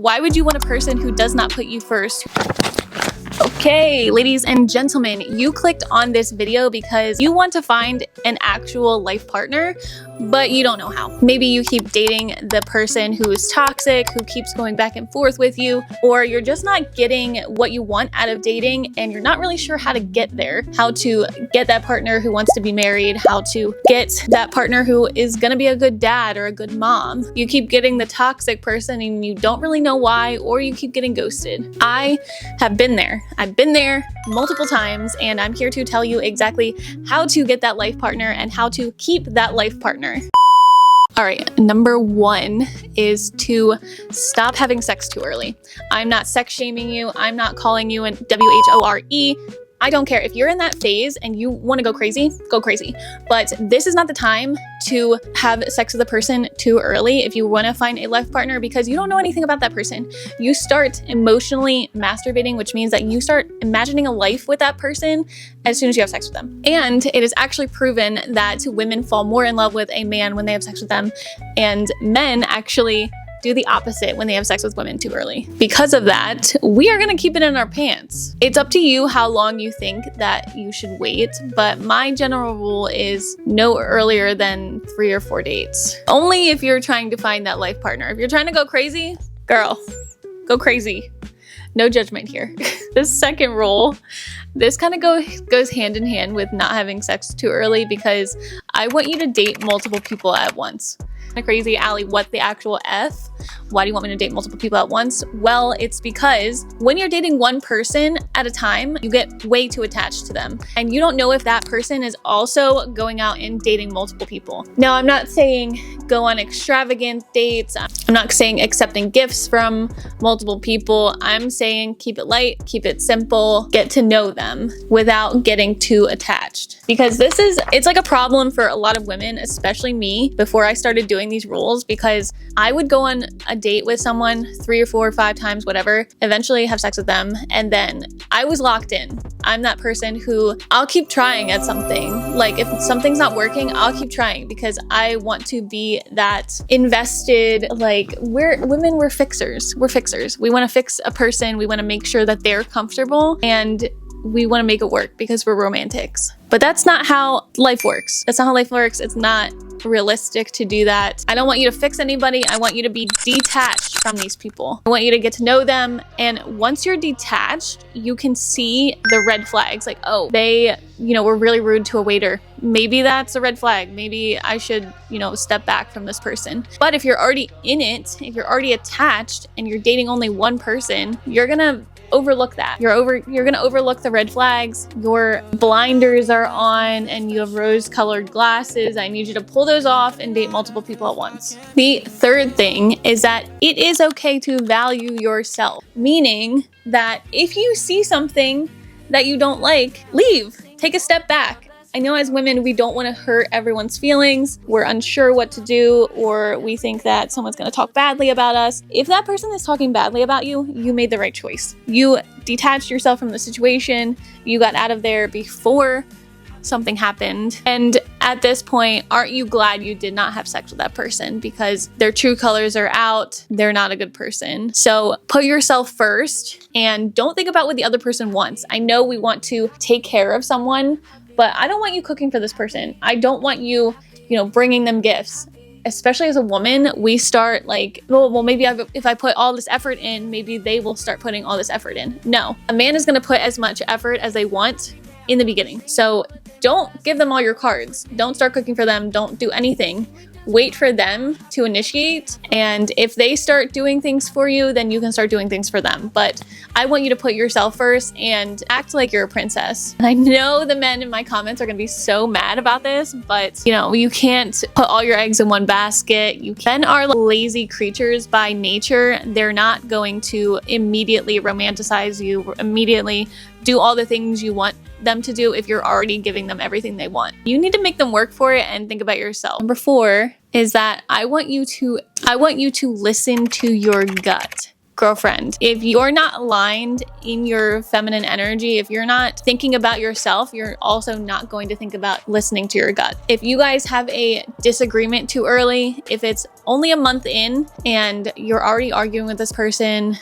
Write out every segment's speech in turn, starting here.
Why would you want a person who does not put you first? Okay, ladies and gentlemen, you clicked on this video because you want to find an actual life partner, but you don't know how. Maybe you keep dating the person who is toxic, who keeps going back and forth with you, or you're just not getting what you want out of dating and you're not really sure how to get there, how to get that partner who wants to be married, how to get that partner who is gonna be a good dad or a good mom. You keep getting the toxic person and you don't really know why, or you keep getting ghosted. I have been there. I've been there multiple times, and I'm here to tell you exactly how to get that life partner and how to keep that life partner. All right, number one is to stop having sex too early. I'm not sex shaming you. I'm not calling you an WHORE. I don't care. If you're in that phase and you want to go crazy, go crazy. But this is not the time to have sex with a person too early if you want to find a life partner, because you don't know anything about that person. You start emotionally masturbating, which means that you start imagining a life with that person as soon as you have sex with them. And it is actually proven that women fall more in love with a man when they have sex with them, and men actually do the opposite when they have sex with women too early. Because of that, we are gonna keep it in our pants. It's up to you how long you think that you should wait, but my general rule is no earlier than 3 or 4 dates. Only if you're trying to find that life partner. If you're trying to go crazy, girl, go crazy. No judgment here. The second rule, this kind of goes hand in hand with not having sex too early, because I want you to date multiple people at once. Crazy, Allie, what the actual F? Why do you want me to date multiple people at once? Well, it's because when you're dating one person at a time, you get way too attached to them. And you don't know if that person is also going out and dating multiple people. Now, I'm not saying go on extravagant dates. I'm not saying accepting gifts from multiple people. I'm saying keep it light, keep it simple, get to know them without getting too attached. Because it's like a problem for a lot of women, especially me, before I started doing these rules, because I would go on a date with someone 3 or 4 or 5 times, whatever, eventually have sex with them, and then I was locked in. I'm that person who I'll keep trying at something. Like if something's not working, I'll keep trying because I want to be that invested. Like we're fixers. We're fixers. We want to fix a person. We want to make sure that they're comfortable, and we want to make it work because we're romantics. But that's not how life works. That's not how life works. It's not realistic to do that. I don't want you to fix anybody. I want you to be detached from these people. I want you to get to know them. And once you're detached, you can see the red flags. Like, oh, they, were really rude to a waiter. Maybe that's a red flag. Maybe I should, step back from this person. But if you're already in it, if you're already attached and you're dating only one person, you're gonna overlook that. You're gonna overlook the red flags. Your blinders are on and you have rose-colored glasses. I need you to pull those off and date multiple people at once. The third thing is that it is okay to value yourself, meaning that if you see something that you don't like, leave. Take a step back. I know as women, we don't want to hurt everyone's feelings. We're unsure what to do, or we think that someone's going to talk badly about us. If that person is talking badly about you, you made the right choice. You detached yourself from the situation. You got out of there before something happened. And at this point, aren't you glad you did not have sex with that person? Because their true colors are out. They're not a good person. So put yourself first and don't think about what the other person wants. I know we want to take care of someone, but I don't want you cooking for this person. I don't want you, bringing them gifts. Especially as a woman, we start like, well, maybe if I put all this effort in, maybe they will start putting all this effort in. No, a man is gonna put as much effort as they want in the beginning. So don't give them all your cards. Don't start cooking for them. Don't do anything. Wait for them to initiate. And if they start doing things for you, then you can start doing things for them. But I want you to put yourself first and act like you're a princess. And I know the men in my comments are gonna be so mad about this, but you can't put all your eggs in one basket. Men are lazy creatures by nature. They're not going to immediately romanticize you, immediately do all the things you want them to do if you're already giving them everything they want. You need to make them work for it and think about yourself. Number 4 is that I want you to listen to your gut. Girlfriend, if you're not aligned in your feminine energy, if you're not thinking about yourself, you're also not going to think about listening to your gut. If you guys have a disagreement too early, if it's only a month in and you're already arguing with this person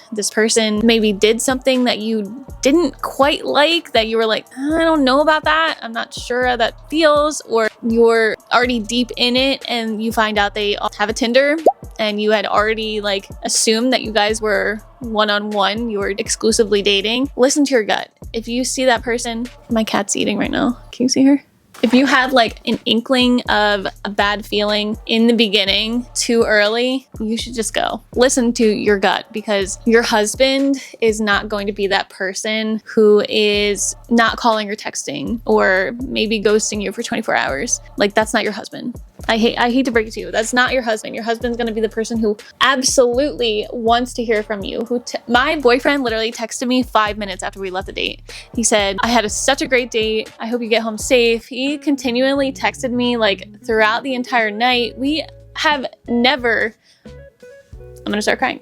maybe did something that you didn't quite like, that you were like, I don't know about that, I'm not sure how that feels, or you're already deep in it and you find out they have a Tinder and you had already like assumed that you guys were one-on-one, you were exclusively dating. Listen to your gut. If you see that person, my cat's eating right now. Can you see her? If you had like an inkling of a bad feeling in the beginning too early, you should just go. Listen to your gut, because your husband is not going to be that person who is not calling or texting or maybe ghosting you for 24 hours. Like, that's not your husband. I hate to break it to you. That's not your husband. Your husband's going to be the person who absolutely wants to hear from you. My boyfriend literally texted me 5 minutes after we left the date. He said, I had such a great date. I hope you get home safe. He continually texted me like throughout the entire night. We have never, I'm going to start crying.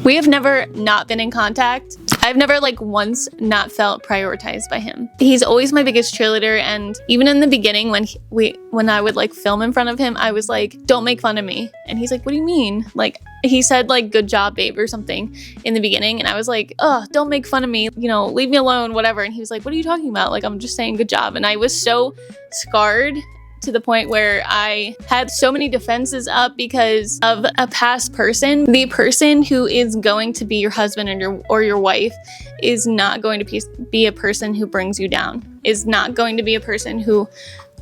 We have never not been in contact. I've never like once not felt prioritized by him. He's always my biggest cheerleader, and even in the beginning when I would like film in front of him, I was like, don't make fun of me. And he's like, what do you mean? Like, he said like, good job, babe, or something in the beginning. And I was like, oh, don't make fun of me, you know, leave me alone, whatever. And he was like, what are you talking about? Like, I'm just saying good job. And I was so scarred to the point where I had so many defenses up because of a past person. The person who is going to be your husband or your wife is not going to be a person who brings you down, is not going to be a person who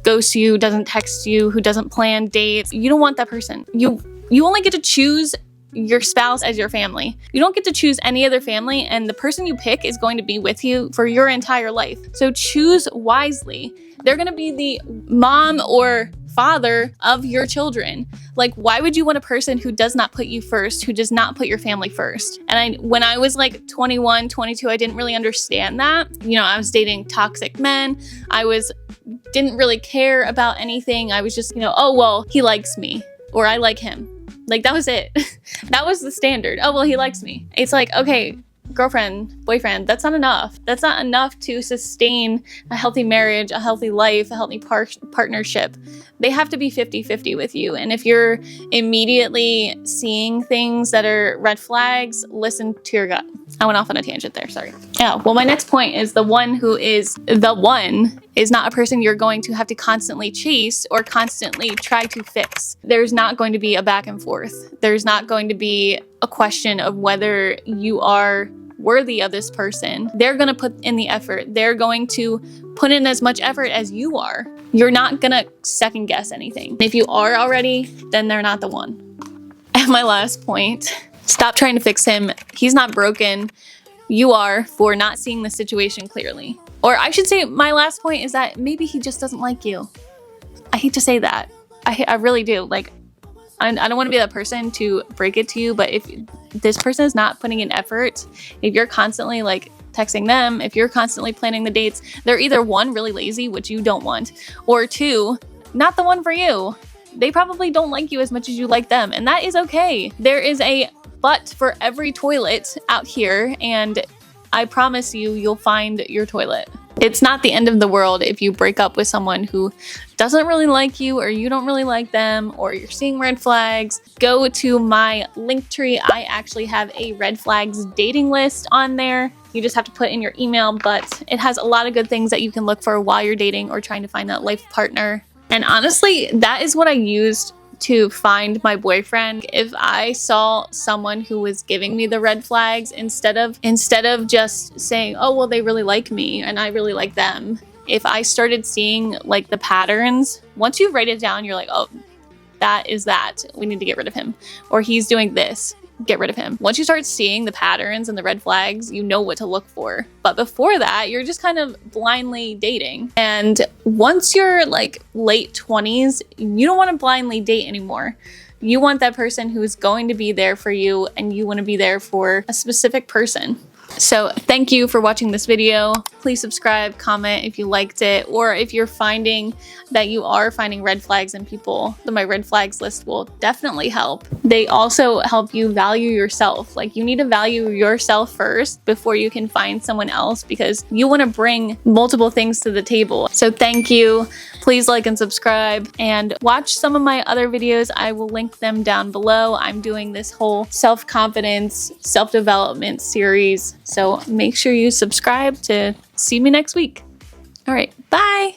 ghosts you, doesn't text you, who doesn't plan dates. You don't want that person. You only get to choose your spouse as your family. You don't get to choose any other family, and the person you pick is going to be with you for your entire life. So choose wisely. They're going to be the mom or father of your children. Like, why would you want a person who does not put you first, who does not put your family first? And when I was like 21, 22, I didn't really understand that. You know, I was dating toxic men. Didn't really care about anything. I was just, you know, oh, well, he likes me, or I like him. Like, that was it. That was the standard. Oh, well, he likes me. It's like, okay, girlfriend, boyfriend, that's not enough. That's not enough to sustain a healthy marriage, a healthy life, a healthy partnership. They have to be 50-50 with you. And if you're immediately seeing things that are red flags, listen to your gut. I went off on a tangent there, sorry. Yeah, well, my next point is the one who is the one is not a person you're going to have to constantly chase or constantly try to fix. There's not going to be a back and forth. There's not going to be a question of whether you are worthy of this person. They're going to put in the effort. They're going to put in as much effort as you are. You're not going to second guess anything. If you are already, then they're not the one. And my last point, stop trying to fix him. He's not broken. You are, for not seeing the situation clearly. Or I should say, my last point is that maybe he just doesn't like you. I hate to say that. I really do. Like, I don't want to be that person to break it to you, but if this person is not putting in effort, if you're constantly like texting them, if you're constantly planning the dates, they're either one, really lazy, which you don't want, or two, not the one for you. They probably don't like you as much as you like them, and that is okay. There is a butt for every toilet out here, and I promise you, you'll find your toilet. It's not the end of the world if you break up with someone who doesn't really like you, or you don't really like them, or you're seeing red flags. Go to my Linktree. I actually have a red flags dating list on there. You just have to put in your email, but it has a lot of good things that you can look for while you're dating or trying to find that life partner. And honestly, that is what I used to find my boyfriend. If I saw someone who was giving me the red flags, instead of just saying, oh, well, they really like me and I really like them, if I started seeing like the patterns, once you write it down, you're like, oh, that is that. We need to get rid of him. Or he's doing this. Get rid of him. Once you start seeing the patterns and the red flags, you know what to look for. But before that, you're just kind of blindly dating. And once you're like late 20s, you don't want to blindly date anymore. You want that person who is going to be there for you, and you want to be there for a specific person. So thank you for watching this video. Please subscribe, comment if you liked it, or if you're finding that you are finding red flags in people, then my red flags list will definitely help. They also help you value yourself. Like, you need to value yourself first before you can find someone else, because you want to bring multiple things to the table. So thank you. Please like and subscribe and watch some of my other videos. I will link them down below. I'm doing this whole self-confidence, self-development series. So make sure you subscribe to see me next week. All right, bye.